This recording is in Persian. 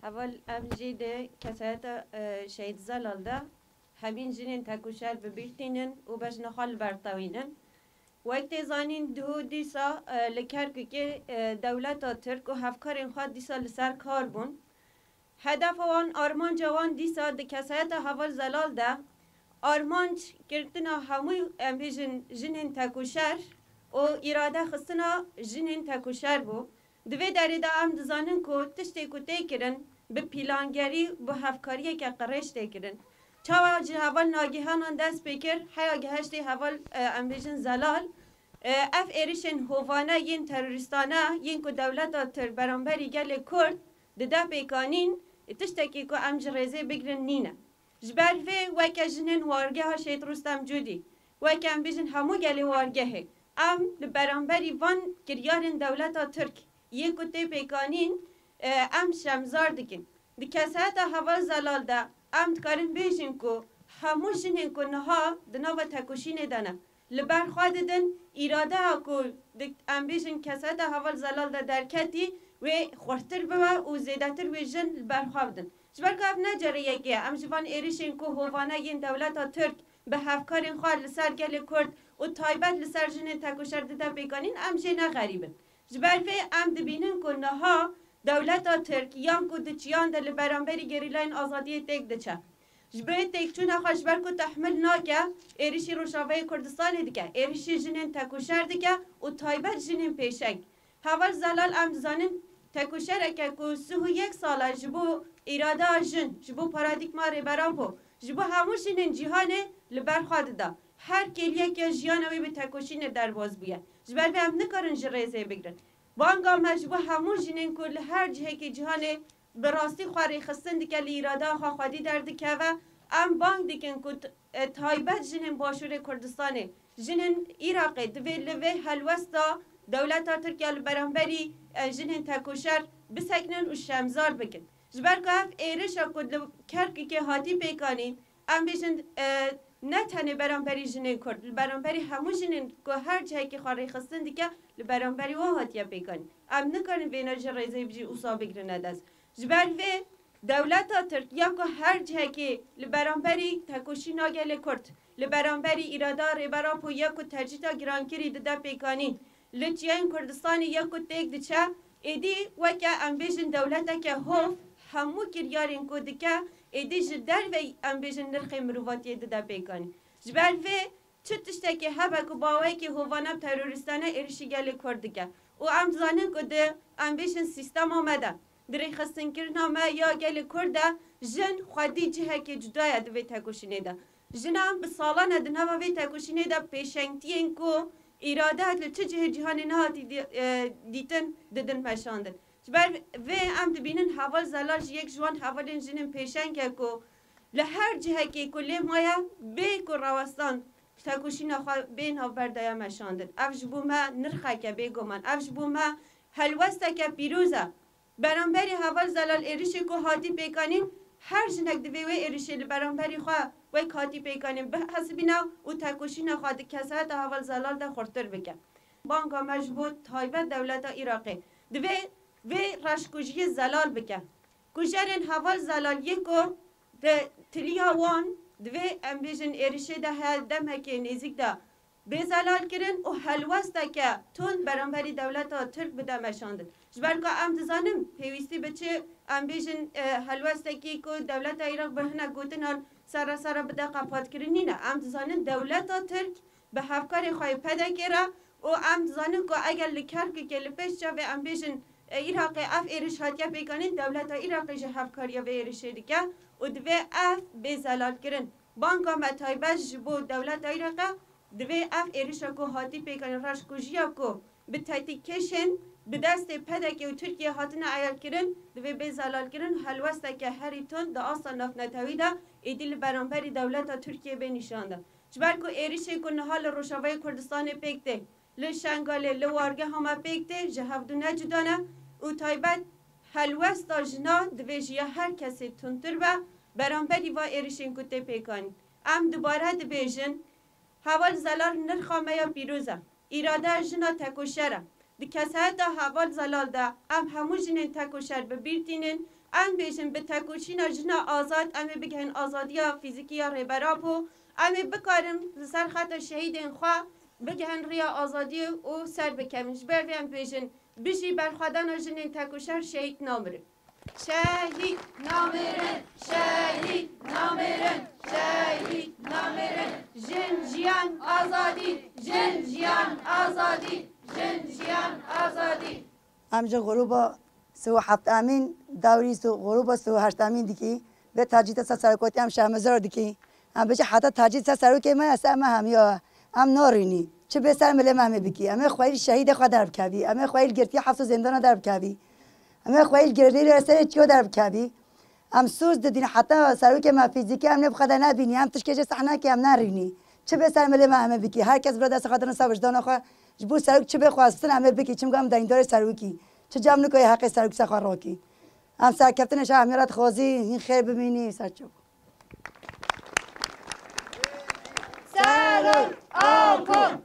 اول ام جی ده کسایت شهید زلال ده همین جنین تکوشر ببیرتینن و بش نخال برطوینن وقت زانین دو دیسا لکرک که دولت ترک و هفکارین خواد دیسا لسر کار بون هدف وان آرمان جوان دیسا ده کسایت حوال زلال ده آرمان کردنا هموی امبیجن جنین تکوشر و اراده خستنا جنین تکوشر بو دوی داری دا ام دزانن که تشتی که تیکرن به پیلانگری به هفکاریه که قرش تیکرن چاوا جی حوال ناگیهانان دست بکر حیا گهشتی حوال امبیجن زلال اف ایریشن هوانه ین تروریستانه ین که دولت تر برانبری گل کرد ده پیکانین تشتکی که ام جرزه بگرن نینه جبر وی وکه جنین وارگه ها شید رستم جودی وکه ام بیجن همو گلی وارگه هی ام برانبری وان کریارن دولت ترک یک کتی پیکانین ام شمزار دکن دی کسایت حوال زلال ده ام دکارن بیشن که همو جنین که نها دناو تکوشین دانه لبر خواه دن ایراده ها که ام بیشن کسایت حوال زلال ده درکتی و خورتر بوا و زیدتر و جن لبر خواه دن جبر که اف نجاره یکیه ام جوان ایریشن که هوانه ین دولت ترک به هفکارین خواه لسر گل کرد و تایبت لسر جنین تکوشر ده پیکانین ام جنه غریبن جبر فی ام دبینن که نها دولت ترک یان که دچیان ده لبرانبری گریلاین آزادی تک دچه جبر تک چون اخواش بر که تحمل ناکه ایریشی روشاوه کردستان دیگه ایریشی جنین تکوشر دیگه و تایبت جنین پیشنگ حوال زلال ام دزانن تکوشر اکه که 31 ساله جبو اراده جن جبو پارادیکما ریبران بو جبو هموش جنین جهانه لبر خواد ده هر کلیه که جیانوی به تکوشین در باز بیه جبر به هم نکارن جریزه بگرن وانگا مجبو همون جنین کل هر جهه که جهانه براستی خواری خستن دیگه لیراده خواهدی در دیگه و ام بانگ دیگن که تایبت جنین باشور کردستانه جنین ایراقه دوی لوی حلوستا دولت ترکیه برانبری جنین تکوشر بسکنن و شمزار بکن جبر که اف ایرشا کد کرکی که هاتی پیکانی ام بیشن نه تنه برانبری جنین کرد برانبری همو جنین که هر جایی که خواهی خستن دیگه برانبری و هاتیه پیکانی ام نکنن وینا جرائزه بجی اوسا بگرنه دست جبر وی دولت ترکیه که هر جایی که برانبری تکوشی ناگل کرد برانبری ایرادا ریبرا پو یک ترجیتا گرانکری ده پیکانی لچیان کردستان یک تک دچه ایدی وکه ام بیشن دولت که هوف همو کریارین که دیگه ایدی جدر و ام بیشن نرخی مروواتی ده پیکانی جبر وی چه تشتکی هبه که باوی که هوانه تروریستانه ایرشی گلی کردگه و ام زانن که ده ام بیشن سیستم آمده دری خستن کرنا ما یا گلی کرده جن خودی جهه که جدایه دوی تکوشینه ده جن هم به سالانه ده نوا وی تکوشینه ده پیشنگتین که اراده هات چه جهه جهانی نهاتی دیتن ددن پشاندن جبر وی ام دبینن حوال زلال یک جوان حوالین جنین پیشنگه که لهر جهه که کلی مایا بی که روستان تکوشین خواه بین ها بردایا مشاندن افش بو ما نرخه که بگو من افش بو ما حلوسته که پیروزه برانبری حوال زلال ایریشی که هاتی پیکانین هر جنک دوی وی ایریشی برانبری خواه وی هاتی پیکانین به حسبینا و تکوشین خواه ده کسایت حوال زلال ده خورتر بکن بانکا مجبور تایبت دولت عراقی دوی وی رشکوژی زلال بکن کجرین حوال زلال یکو ده تلیا وان دوی امبیجن ایریشی ده دمه که نیزیک ده به زلال کرن و حلوسته که تون برانبری دولت ترک بده مشاندن جبر که ام دزانم پیوستی بچه امبیجن حلوسته که دولت عراق بهنه گوتنان سر بده قپات کرنی نه ام دزانم دولت ترک به هفکار خواهی پده کرا و ام دزانم که اگر لکر که لپش جا و امبیجن عراق اف ایرش هاتیا پیکانین دولت عراق جه هفکاریا و ایرشه دیگه و دوی اف به زلال کرن بانکا متایبش بو دولت عراق دوی اف ایرشا که هاتی پیکانین رشکوژیا که به تایتیکشن به دست پدک و ترکیه هاتن عیار کرن دوی به زلال کرن حلوسته که هری تون دا آسان نفنتاوی دا ایدیل برانبری دولت ترکیه به نشانده جبر که ایرشه که نحال روشاوی کردستان پیکته لشنگاله لوارگه همه پیکته جهفدو نجدانه و تایبت حلوسته جنا دوی جیا هر کسی تونتر با برانبری و ایرشین کته پیکانی ام دوباره دبیجن حوال زلال نرخامه یا پیروزه اراده جنا تکوشره دی کسایت حوال زلال ده ام همو جنین تکوشر ببیرتینن ام بیشن به تکوچین جنا آزاد ام بگن آزادی فیزیکی ریبراپو ام بکارم سر خط شهید خوا بگن ریا آزادی او سر بکمش برویم بیشن بشی برخوادن جنین تکوشر شهید نامره شهید نامرن شهید نامرن شهید نامرن جن جیان آزادی جن جیان آزادی جن جیان آزادی امجا غروبا سو هفت امین دوری سو غروبا سو هشت امین دیکی به تجدید سرکوتی هم شهمزار دیکی هم بچه حتی تجدید سرکوتی من اصلا هم یا هم نارینی چه به سر مله مهمه بکی همه خوایل شهید خود درب کبی همه خوایل گرتی حفظ زندان درب کبی همه خوایل گردی رسل چیو درب کبی هم سوز دادین حتی سرکوتی ما فیزیکی هم نبخواد نبینی هم تشکیج صحنه که هم نرینی چه به سر مله مهمه بکی هر کس برای دست خاطر سوجدان خو جبو سرک چه بخواستن همه بکی چه میگم دیندار سرکی چه جمع نکنی حق سرک سخن راکی هم سرکفتنش امیرات خوازی این خیر ببینی سرچو سرک آکن